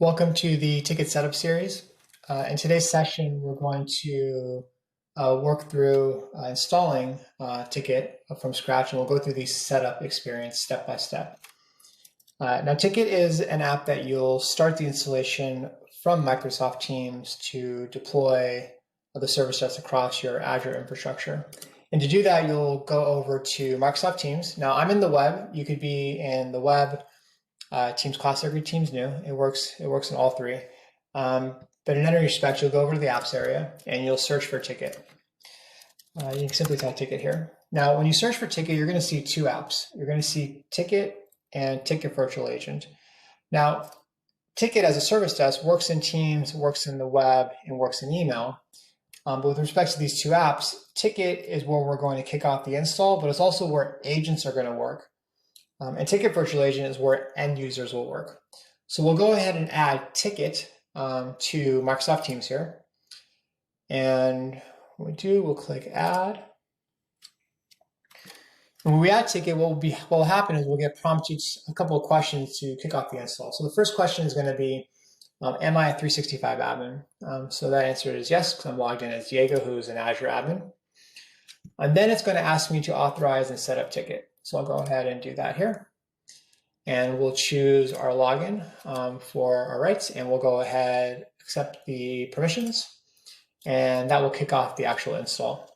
Welcome to the Tikit setup series. In today's session, we're going to work through installing Tikit from scratch, and we'll go through the setup experience step by step. Now, Tikit is an app that you'll start the installation from Microsoft Teams to deploy the service desk across your Azure infrastructure. And to do that, you'll go over to Microsoft Teams. Now, I'm in the web. You could be in the web, Teams Classic or Teams New. It works in all three. But in any respect, you'll go over to the apps area and you'll search for Tikit. You can simply type Tikit here. Now, when you search for Tikit, you're going to see two apps. You're going to see Tikit and Tikit Virtual Agent. Now, Tikit as a service desk works in Teams, works in the web, and works in email. But with respect to these two apps, Tikit is where we're going to kick off the install, but it's also where agents are going to work. And Tikit Virtual Agent is where end users will work. So we'll go ahead and add Tikit to Microsoft Teams here. And when we do, we'll click Add. And when we add Tikit, what will happen is we'll get prompted a couple of questions to kick off the install. So the first question is going to be, am I a 365 admin? So that answer is yes, because I'm logged in as Diego, who's an Azure admin. And then it's going to ask me to authorize and set up Tikit. So I'll go ahead and do that here. And we'll choose our login for our rights, and we'll go ahead, accept the permissions, and that will kick off the actual install.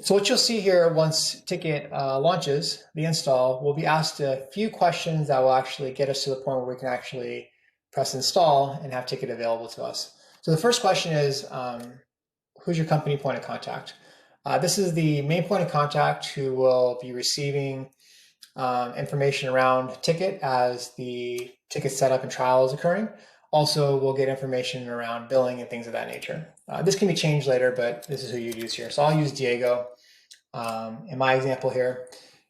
So what you'll see here once Tikit launches the install, we'll be asked a few questions that will actually get us to the point where we can actually press install and have Tikit available to us. So the first question is, who's your company point of contact? This is the main point of contact who will be receiving information around Tikit as the Tikit setup and trial is occurring. Also, we'll get information around billing and things of that nature. This can be changed later, but this is who you use here. So I'll use Diego in my example here.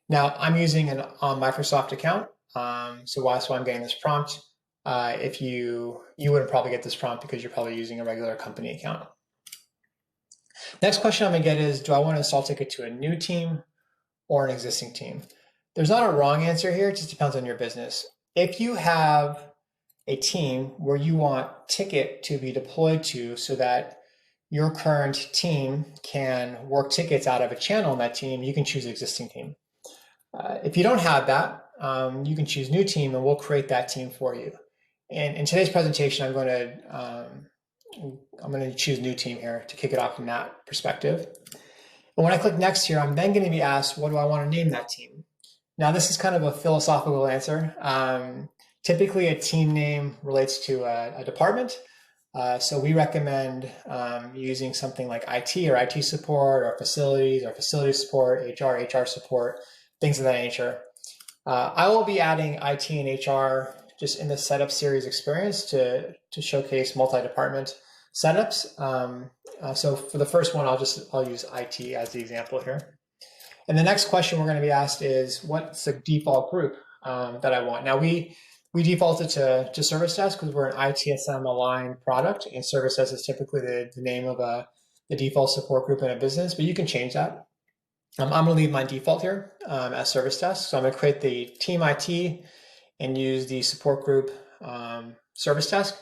Now, I'm using an Microsoft account, so that's why I'm getting this prompt. If you wouldn't probably get this prompt because you're probably using a regular company account. Next question I'm going to get is, do I want to install Tikit to a new team or an existing team? There's not a wrong answer here. It just depends on your business. If you have a team where you want Tikit to be deployed to so that your current team can work tickets out of a channel in that team, you can choose existing team. If you don't have that, you can choose new team and we'll create that team for you. And in today's presentation, I'm going to choose new team here to kick it off from that perspective. And when I click next here, I'm then going to be asked, what do I want to name that team? Now, this is kind of a philosophical answer. Typically, a team name relates to a department. So we recommend using something like IT or IT support, or facility support, HR support, things of that nature. I will be adding IT and HR just in the setup series experience to showcase multi-department setups. So for the first one, I'll use IT as the example here. And the next question we're going to be asked is, what's the default group that I want? Now we defaulted to Service Desk because we're an ITSM aligned product, and Service Desk is typically the name of the default support group in a business, but you can change that. I'm going to leave my default here as Service Desk. So I'm going to create the team IT and use the support group Service Desk.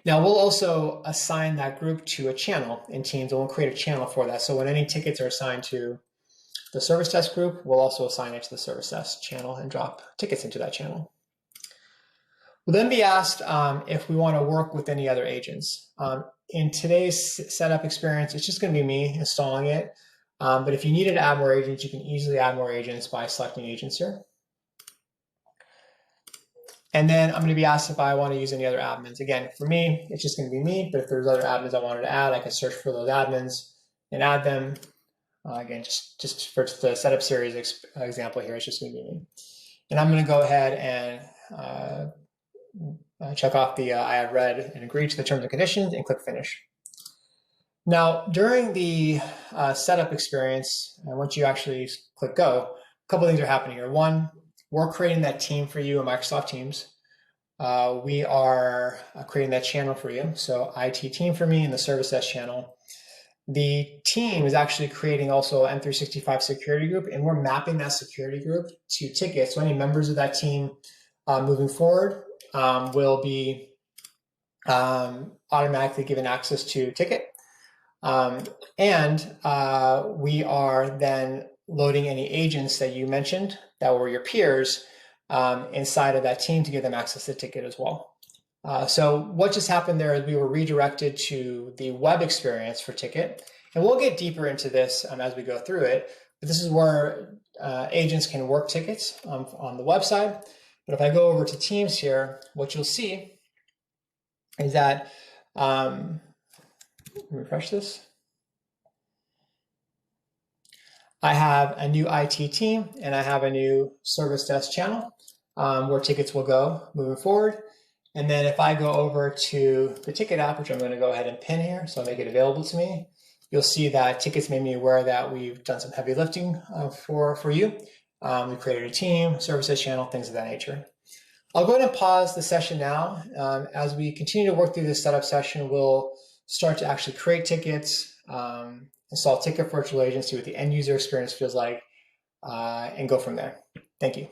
Now we'll also assign that group to a channel in Teams, and we'll create a channel for that. So when any tickets are assigned to the Service Desk group, we'll also assign it to the Service Desk channel and drop tickets into that channel. We'll then be asked if we want to work with any other agents. In today's setup experience, it's just going to be me installing it. But if you needed to add more agents, you can easily add more agents by selecting agents here. And then I'm going to be asked if I want to use any other admins. Again, for me, it's just going to be me. But if there's other admins I wanted to add, I can search for those admins and add them. Again, just for the setup series example here, it's just going to be me. And I'm going to go ahead and check off the I have read and agreed to the terms and conditions and click finish. Now, during the setup experience, once you actually click go, a couple of things are happening here. One, we're creating that team for you in Microsoft Teams. We are creating that channel for you. So IT team for me and the Service Desk channel. The team is actually creating also an M365 security group, and we're mapping that security group to tickets. So any members of that team moving forward will be automatically given access to Tikit. We are then loading any agents that you mentioned that were your peers inside of that team to give them access to Tikit as well. So what just happened there is we were redirected to the web experience for Tikit. And we'll get deeper into this as we go through it. But this is where agents can work tickets on the website. But if I go over to Teams here, what you'll see is that, refresh this. I have a new IT team and I have a new service desk channel where tickets will go moving forward. And then if I go over to the Tikit app, which I'm going to go ahead and pin here, so I'll make it available to me, you'll see that Tikit's made me aware that we've done some heavy lifting for you. We created a team, services channel, things of that nature. I'll go ahead and pause the session now. As we continue to work through this setup session, we'll start to actually create tickets, install Tikit Virtual Agent, see what the end user experience feels like, and go from there. Thank you.